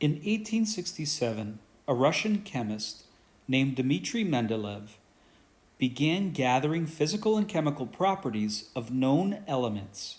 In 1867, a Russian chemist named Dmitry Mendeleev began gathering physical and chemical properties of known elements.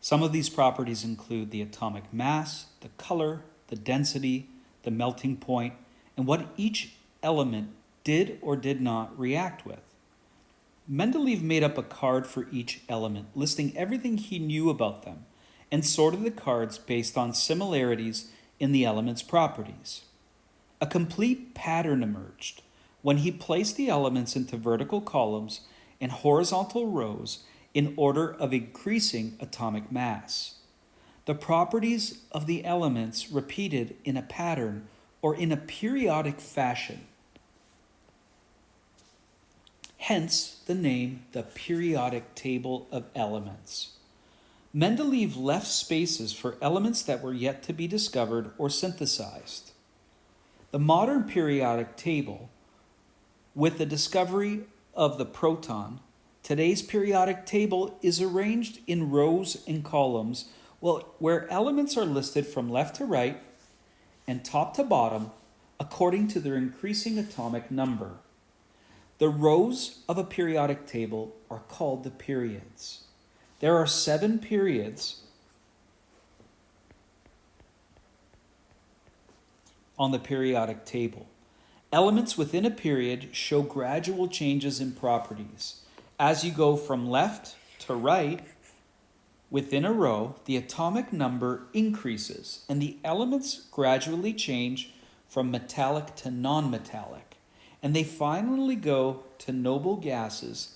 Some of these properties include the atomic mass, the color, the density, the melting point, and what each element did or did not react with. Mendeleev made up a card for each element, listing everything he knew about them, and sorted the cards based on similarities in the element's properties. A complete pattern emerged when he placed the elements into vertical columns and horizontal rows in order of increasing atomic mass. The properties of the elements repeated in a pattern or in a periodic fashion. Hence the name, the periodic table of elements. Mendeleev left spaces for elements that were yet to be discovered or synthesized. The modern periodic table, with the discovery of the proton, today's periodic table is arranged in rows and columns where elements are listed from left to right and top to bottom according to their increasing atomic number. The rows of a periodic table are called the periods. There are 7 periods on the periodic table. Elements within a period show gradual changes in properties. As you go from left to right within a row, the atomic number increases and the elements gradually change from metallic to non-metallic, and they finally go to noble gases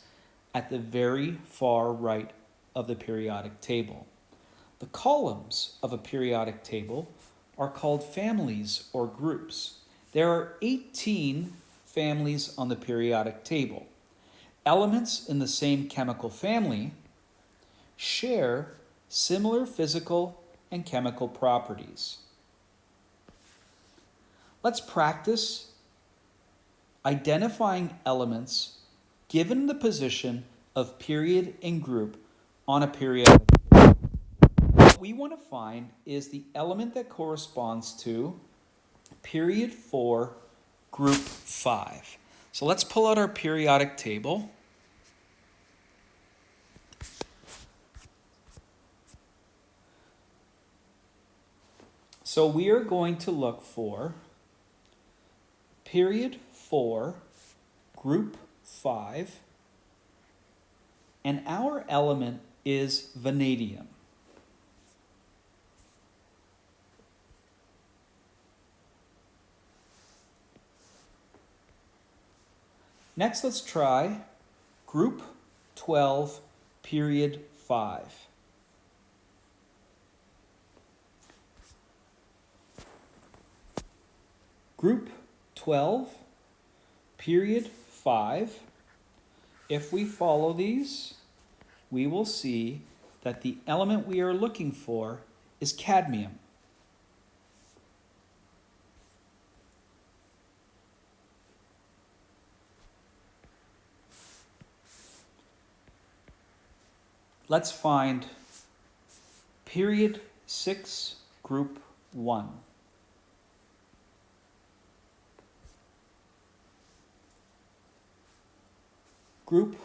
at the very far right of the periodic table. The columns of a periodic table are called families or groups. There are 18 families on the periodic table. Elements in the same chemical family share similar physical and chemical properties. Let's practice identifying elements given the position of period and group on a periodic table. What we want to find is the element that corresponds to period 4, group 5. So let's pull out our periodic table. So we are going to look for period 4, group 5, and our element is vanadium. Next, let's try group 12, period 5. Group 12, period 5. If we follow these, we will see that the element we are looking for is cadmium. Let's find period 6, group 1. Group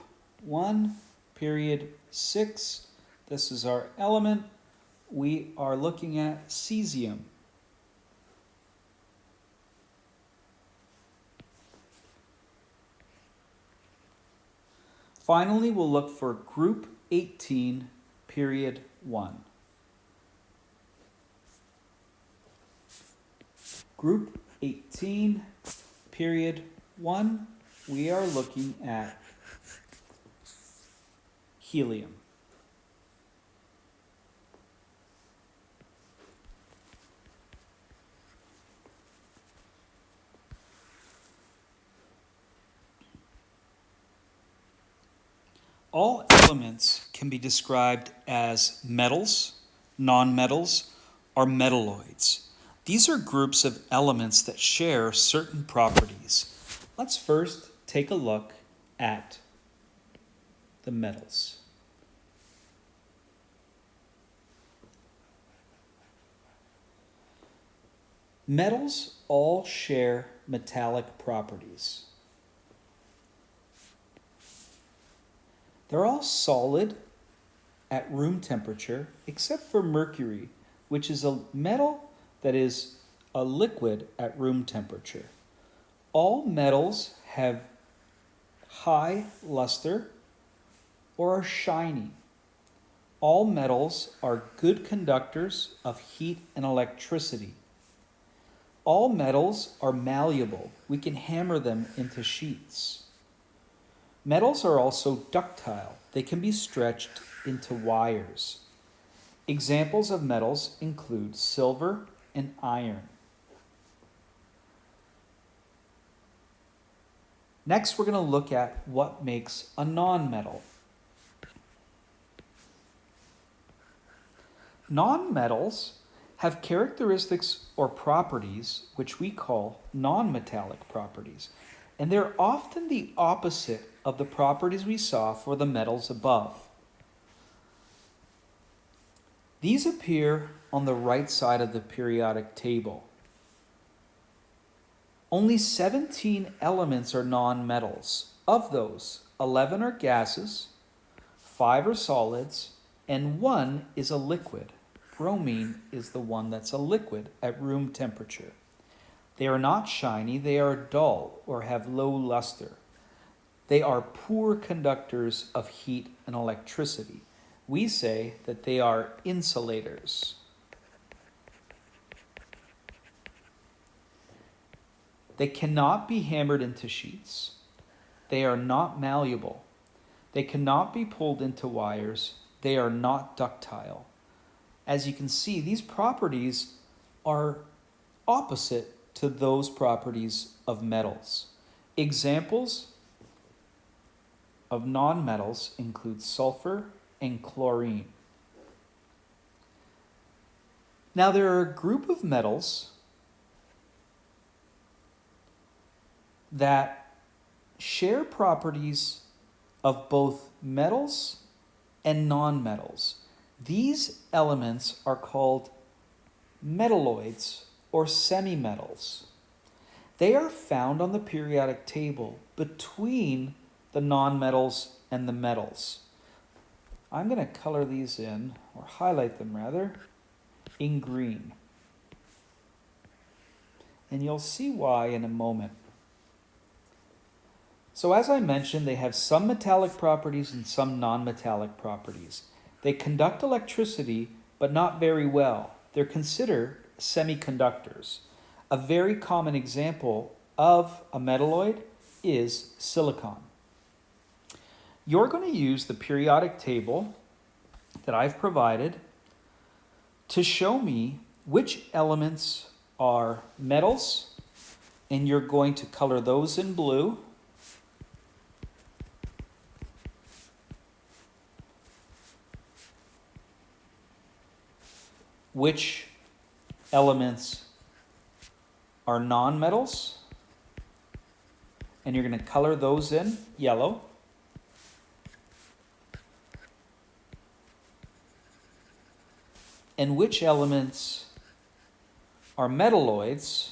1, period 6. This is our element. We are looking at cesium. Finally, we'll look for group 18, period 1. Group 18, period 1, we are looking at helium. All elements can be described as metals, nonmetals, or metalloids. These are groups of elements that share certain properties. Let's first take a look at the metals. Metals all share metallic properties. They're all solid at room temperature, except for mercury, which is a metal that is a liquid at room temperature. All metals have high luster or are shiny. All metals are good conductors of heat and electricity. All metals are malleable. We can hammer them into sheets. Metals are also ductile. They can be stretched into wires. Examples of metals include silver and iron. Next, we're going to look at what makes a nonmetal. Nonmetals have characteristics or properties which we call nonmetallic properties, and they're often the opposite of the properties we saw for the metals above. These appear on the right side of the periodic table. Only 17 elements are nonmetals. Of those, 11 are gases, 5 are solids, and 1 is a liquid. Bromine is the one that's a liquid at room temperature. They are not shiny, they are dull or have low luster. They are poor conductors of heat and electricity. We say that they are insulators. They cannot be hammered into sheets. They are not malleable. They cannot be pulled into wires. They are not ductile. As you can see, these properties are opposite to those properties of metals. Examples of nonmetals include sulfur and chlorine. Now, there are a group of metals that share properties of both metals and nonmetals. These elements are called metalloids or semimetals. They are found on the periodic table between the nonmetals and the metals. I'm going to color these in, or highlight them rather, in green. And you'll see why in a moment. So as I mentioned, they have some metallic properties and some non-metallic properties. They conduct electricity, but not very well. They're considered semiconductors. A very common example of a metalloid is silicon. You're going to use the periodic table that I've provided to show me which elements are metals, and you're going to color those in blue. Which elements are nonmetals, and you're going to color those in yellow. And which elements are metalloids,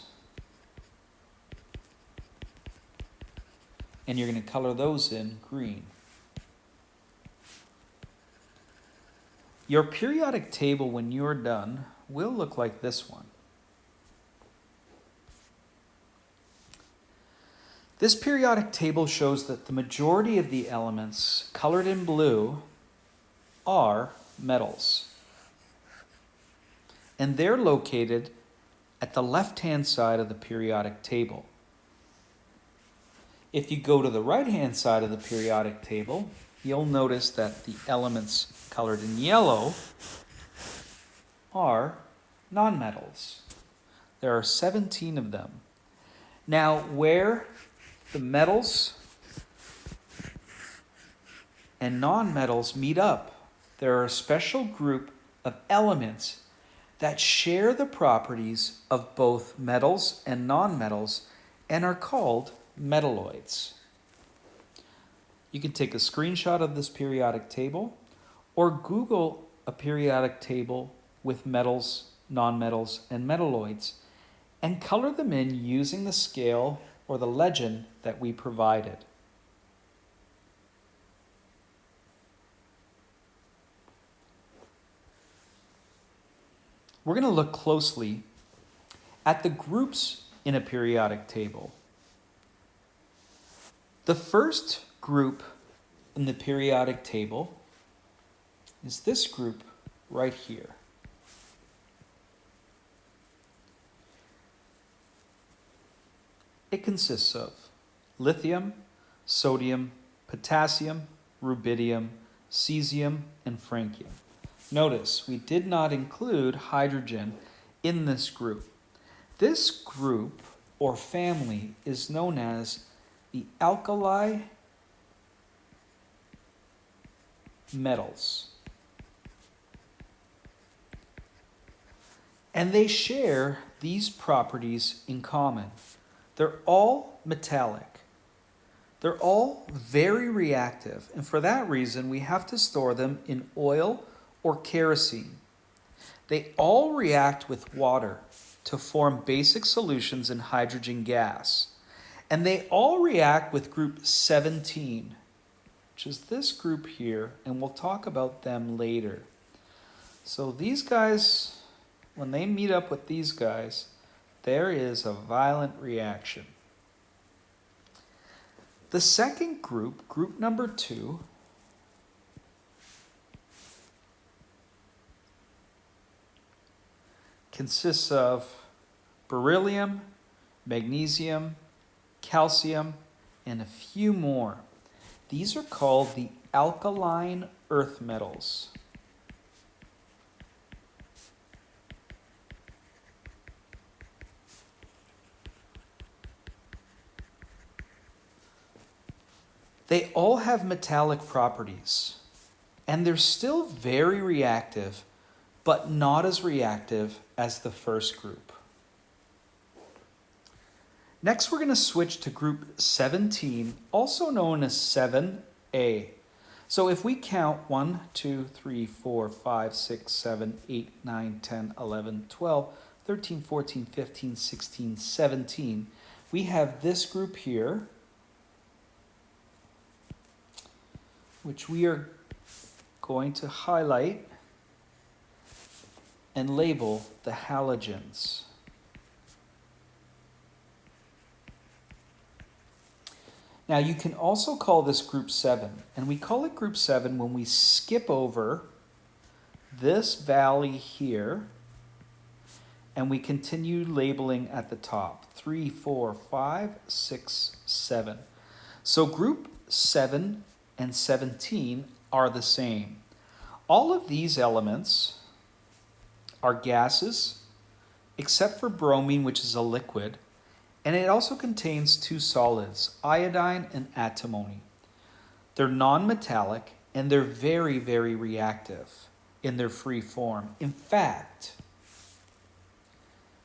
and you're going to color those in green. Your periodic table, when you're done, will look like this one. This periodic table shows that the majority of the elements colored in blue are metals. And they're located at the left-hand side of the periodic table. If you go to the right-hand side of the periodic table, you'll notice that the elements colored in yellow are nonmetals. There are 17 of them. Now, where the metals and nonmetals meet up, there are a special group of elements that share the properties of both metals and nonmetals and are called metalloids. You can take a screenshot of this periodic table or Google a periodic table with metals, nonmetals, and metalloids, and color them in using the scale or the legend that we provided. We're going to look closely at the groups in a periodic table. The first group in the periodic table is this group right here. It consists of lithium, sodium, potassium, rubidium, cesium, and francium. Notice we did not include hydrogen in this group. This group or family is known as the alkali metals. And they share these properties in common. They're all metallic. They're all very reactive, and for that reason, we have to store them in oil or kerosene. They all react with water to form basic solutions in hydrogen gas. And they all react with group 17, which is this group here, and we'll talk about them later. So these guys, when they meet up with these guys, there is a violent reaction. The second group, group number 2, consists of beryllium, magnesium, calcium, and a few more. These are called the alkaline earth metals. They all have metallic properties, and they're still very reactive, but not as reactive as the first group. Next, we're going to switch to group 17, also known as 7A. So if we count 1, 2, 3, 4, 5, 6, 7, 8, 9, 10, 11, 12, 13, 14, 15, 16, 17, we have this group here, which we are going to highlight and label the halogens. Now you can also call this group 7, and we call it group 7 when we skip over this valley here and we continue labeling at the top. 3, 4, 5, 6, 7. So group 7 and 17 are the same. All of these elements are gases, except for bromine, which is a liquid, and it also contains 2 solids, iodine and antimony. They're non-metallic, and they're very, very reactive in their free form. In fact,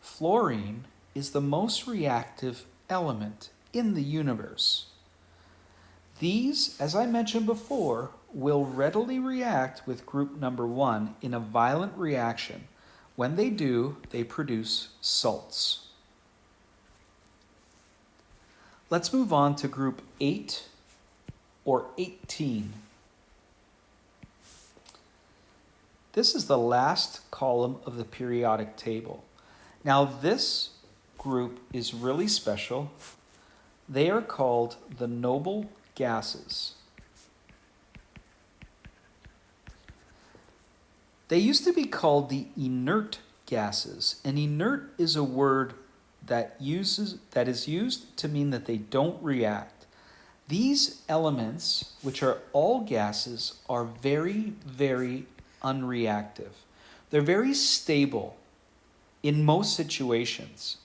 fluorine is the most reactive element in the universe. These, as I mentioned before, will readily react with group number 1 in a violent reaction. When they do, they produce salts. Let's move on to group 8 or 18. This is the last column of the periodic table. Now this group is really special. They are called the noble gases. They used to be called the inert gases, and inert is a word that is used to mean that they don't react. These elements, which are all gases, are very, very unreactive. They're very stable in most situations.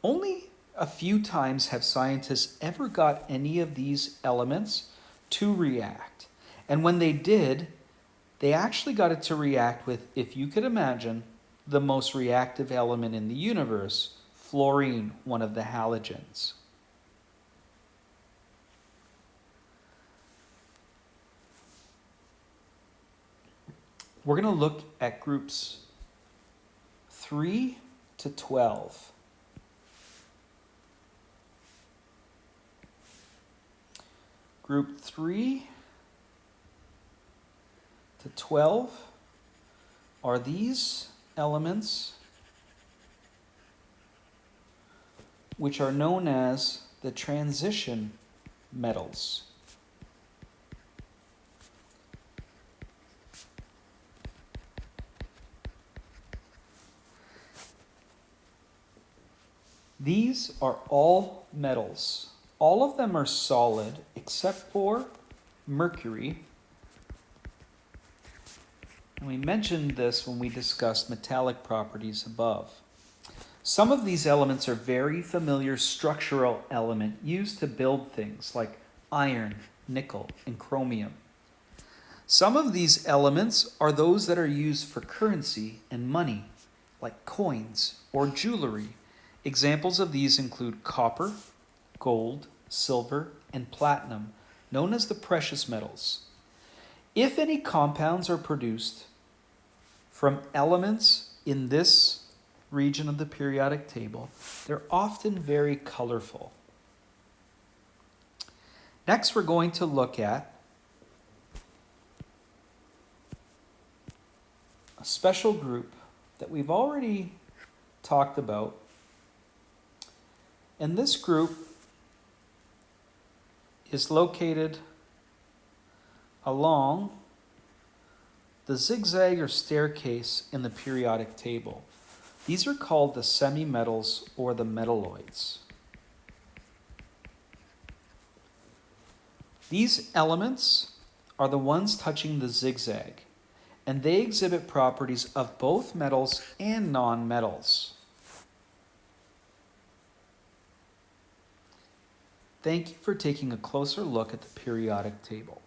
Only a few times have scientists ever got any of these elements to react. And when they did, they actually got it to react with, if you could imagine, the most reactive element in the universe, fluorine, one of the halogens. We're going to look at groups 3 to 12. Group 3 to 12 are these elements, which are known as the transition metals. These are all metals. All of them are solid except for mercury. And we mentioned this when we discussed metallic properties above. Some of these elements are very familiar structural element used to build things like iron, nickel, and chromium. Some of these elements are those that are used for currency and money, like coins or jewelry. Examples of these include copper, gold, silver, and platinum, known as the precious metals. If any compounds are produced from elements in this region of the periodic table, they're often very colorful. Next, we're going to look at a special group that we've already talked about. And this group is located along the zigzag or staircase in the periodic table. These are called the semi-metals or the metalloids. These elements are the ones touching the zigzag, and they exhibit properties of both metals and non-metals. Thank you for taking a closer look at the periodic table.